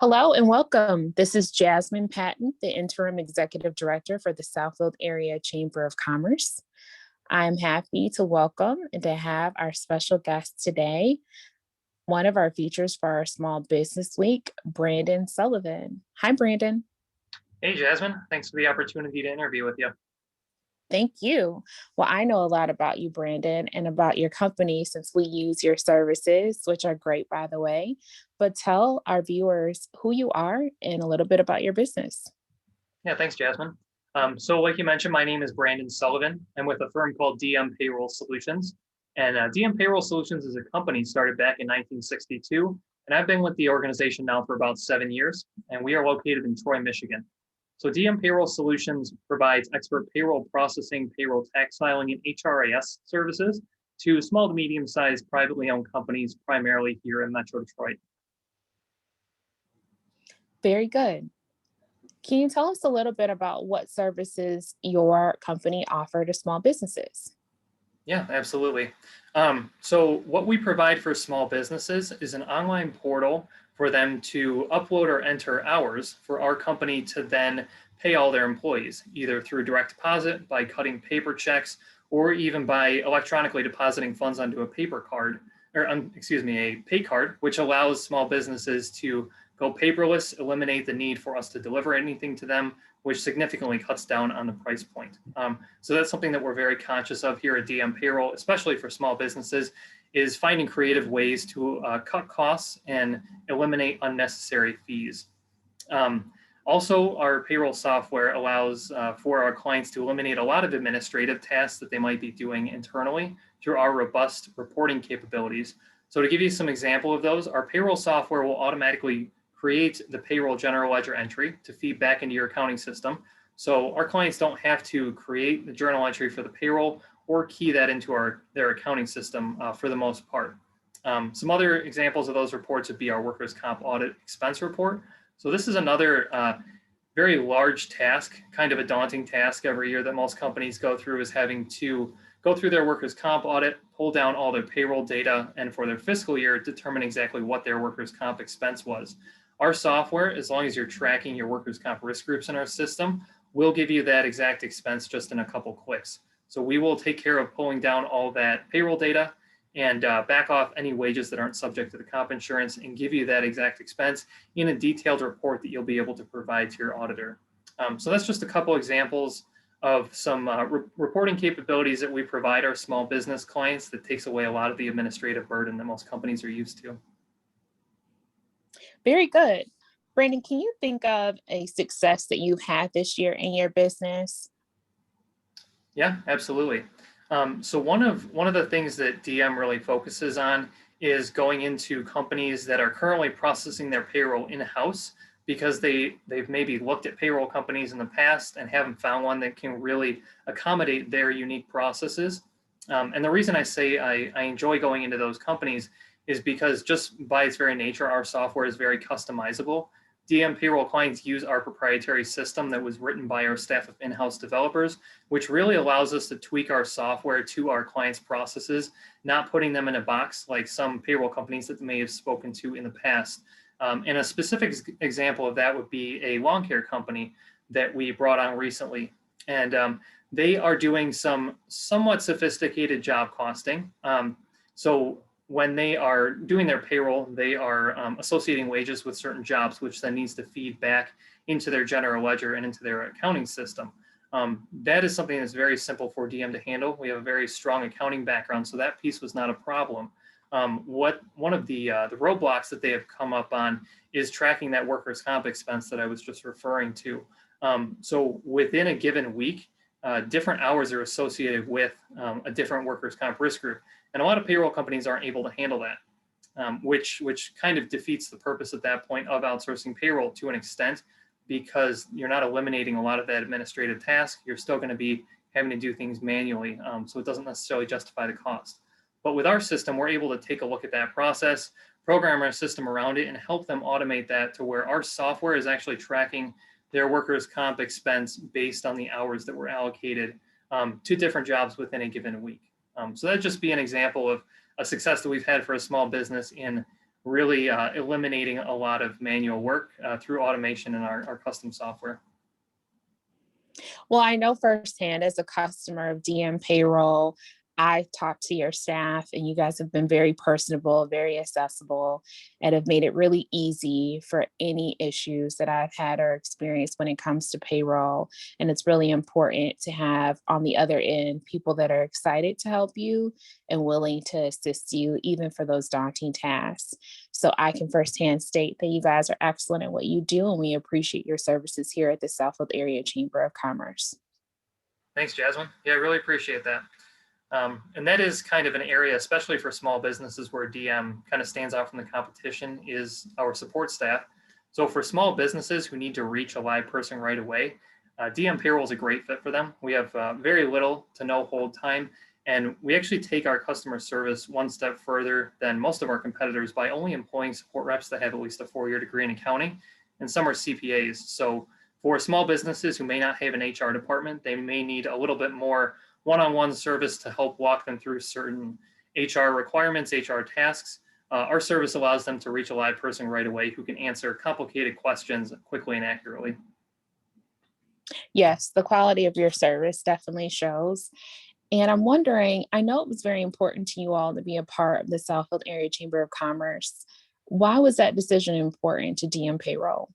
Hello and welcome. This is Jasmine Patton, the Interim Executive Director for the Southfield Area Chamber of Commerce. I'm happy to welcome and to have our special guest today, one of our features for our Small Business Week, Brandon Sullivan. Hi, Brandon. Hey, Jasmine. Thanks for the opportunity to interview with you. Thank you. Well, I know a lot about you, Brandon, and about your company since we use your services, which are great, by the way. But tell our viewers who you are and a little bit about your business. Yeah, thanks, Jasmine. So like you mentioned, my name is Brandon Sullivan. I'm with a firm called DM Payroll Solutions. And DM Payroll Solutions is a company started back in 1962. And I've been with the organization now for about 7 years. And we are located in Troy, Michigan. So DM Payroll Solutions provides expert payroll processing, payroll tax filing, and HRIS services to small to medium-sized privately owned companies, primarily here in Metro Detroit. Very good. Can you tell us a little bit about what services your company offer to small businesses? Yeah, absolutely. So what we provide for small businesses is an online portal for them to upload or enter hours for our company to then pay all their employees, either through direct deposit, by cutting paper checks, or even by electronically depositing funds onto a paper card, or a pay card, which allows small businesses to go paperless, eliminate the need for us to deliver anything to them, which significantly cuts down on the price point. So that's something that we're very conscious of here at DM Payroll, especially for small businesses, is finding creative ways to cut costs and eliminate unnecessary fees. Also, our payroll software allows for our clients to eliminate a lot of administrative tasks that they might be doing internally through our robust reporting capabilities. So to give you some example of those, our payroll software will automatically create the payroll general ledger entry to feed back into your accounting system. So our clients don't have to create the journal entry for the payroll or key that into their accounting system for the most part. Some other examples of those reports would be our workers' comp audit expense report. So this is another very large task, kind of a daunting task every year that most companies go through, is having to go through their workers' comp audit, pull down all their payroll data, and for their fiscal year, determine exactly what their workers' comp expense was. Our software, as long as you're tracking your workers' comp risk groups in our system, will give you that exact expense just in a couple clicks. So we will take care of pulling down all that payroll data and back off any wages that aren't subject to the comp insurance and give you that exact expense in a detailed report that you'll be able to provide to your auditor. So that's just a couple examples of some reporting capabilities that we provide our small business clients that takes away a lot of the administrative burden that most companies are used to. Very good. Brandon, can you think of a success that you've had this year in your business? Yeah, absolutely. So one of the things that DM really focuses on is going into companies that are currently processing their payroll in-house because they've maybe looked at payroll companies in the past and haven't found one that can really accommodate their unique processes. And the reason I say I enjoy going into those companies is because just by its very nature, our software is very customizable. DM Payroll clients use our proprietary system that was written by our staff of in-house developers, which really allows us to tweak our software to our clients' processes, not putting them in a box like some payroll companies that they may have spoken to in the past. And a specific example of that would be a lawn care company that we brought on recently. And they are doing some somewhat sophisticated job costing. So when they are doing their payroll, they are associating wages with certain jobs, which then needs to feed back into their general ledger and into their accounting system. That is something that's very simple for DM to handle. We have a very strong accounting background, so that piece was not a problem. One of the roadblocks that they have come up on is tracking that workers' comp expense that I was just referring to. So within a given week, different hours are associated with a different workers' comp risk group. And a lot of payroll companies aren't able to handle that, which kind of defeats the purpose at that point of outsourcing payroll to an extent, because you're not eliminating a lot of that administrative task. You're still going to be having to do things manually, so it doesn't necessarily justify the cost. But with our system, we're able to take a look at that process, program our system around it, and help them automate that to where our software is actually tracking their workers' comp expense based on the hours that were allocated to different jobs within a given week. So that'd just be an example of a success that we've had for a small business in really eliminating a lot of manual work through automation in our custom software. Well, I know firsthand as a customer of DM Payroll, I talked to your staff and you guys have been very personable, very accessible, and have made it really easy for any issues that I've had or experienced when it comes to payroll. And it's really important to have on the other end people that are excited to help you and willing to assist you, even for those daunting tasks. So I can firsthand state that you guys are excellent at what you do, and we appreciate your services here at the Southfield Area Chamber of Commerce. Thanks, Jasmine. Yeah, I really appreciate that. And that is kind of an area, especially for small businesses, where DM kind of stands out from the competition, is our support staff. So for small businesses who need to reach a live person right away, DM Payroll is a great fit for them. We have very little to no hold time, and we actually take our customer service one step further than most of our competitors by only employing support reps that have at least a 4-year degree in accounting, and some are CPAs. So for small businesses who may not have an HR department, they may need a little bit more one-on-one service to help walk them through certain HR requirements, HR tasks. Our service allows them to reach a live person right away who can answer complicated questions quickly and accurately. Yes, the quality of your service definitely shows. And I'm wondering, I know it was very important to you all to be a part of the Southfield Area Chamber of Commerce. Why was that decision important to DM Payroll?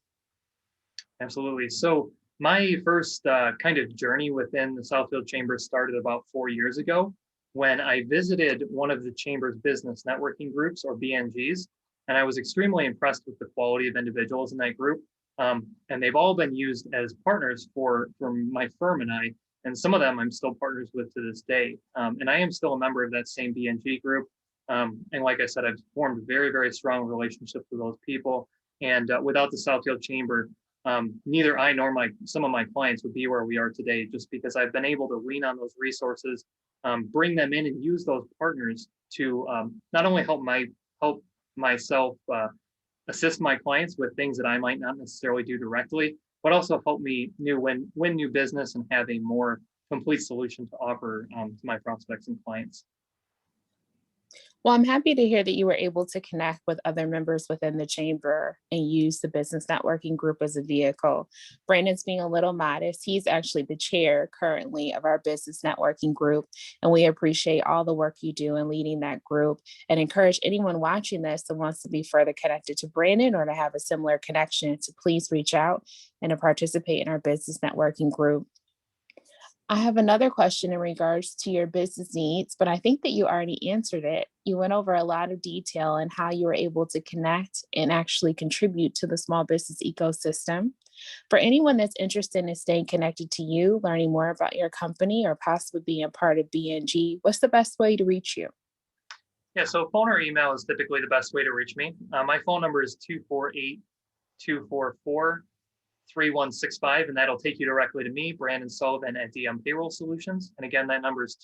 Absolutely. So my first kind of journey within the Southfield Chamber started about 4 years ago when I visited one of the Chamber's business networking groups, or BNGs, and I was extremely impressed with the quality of individuals in that group. And they've all been used as partners for my firm and I, and some of them I'm still partners with to this day. And I am still a member of that same BNG group. And like I said, I've formed very, very strong relationships with those people. And without the Southfield Chamber, neither I nor some of my clients would be where we are today, just because I've been able to lean on those resources, bring them in, and use those partners to not only help myself assist my clients with things that I might not necessarily do directly, but also help me win new business and have a more complete solution to offer to my prospects and clients. Well, I'm happy to hear that you were able to connect with other members within the chamber and use the business networking group as a vehicle. Brandon's being a little modest. He's actually the chair currently of our business networking group, and we appreciate all the work you do in leading that group and encourage anyone watching this that wants to be further connected to Brandon or to have a similar connection to please reach out and to participate in our business networking group. I have another question in regards to your business needs, but I think that you already answered it. You went over a lot of detail and how you were able to connect and actually contribute to the small business ecosystem. For anyone that's interested in staying connected to you, learning more about your company, or possibly being a part of BNG, what's the best way to reach you? Yeah, so phone or email is typically the best way to reach me. My phone number is 248-244-3165, and that'll take you directly to me, Brandon Sullivan at DM Payroll Solutions. And again, that number is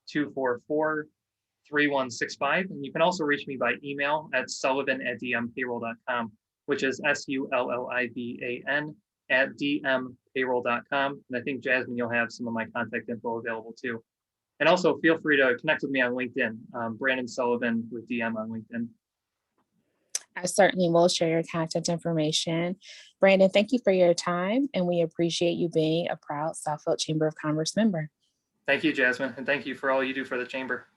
248-244-3165. And you can also reach me by email at sullivan@dmpayroll.com, which is SULLIVAN at dmpayroll.com. And I think, Jasmine, you'll have some of my contact info available too. And also feel free to connect with me on LinkedIn, Brandon Sullivan with DM on LinkedIn. I certainly will share your contact information. Brandon, thank you for your time, and we appreciate you being a proud Southfield Chamber of Commerce member. Thank you, Jasmine, and thank you for all you do for the Chamber.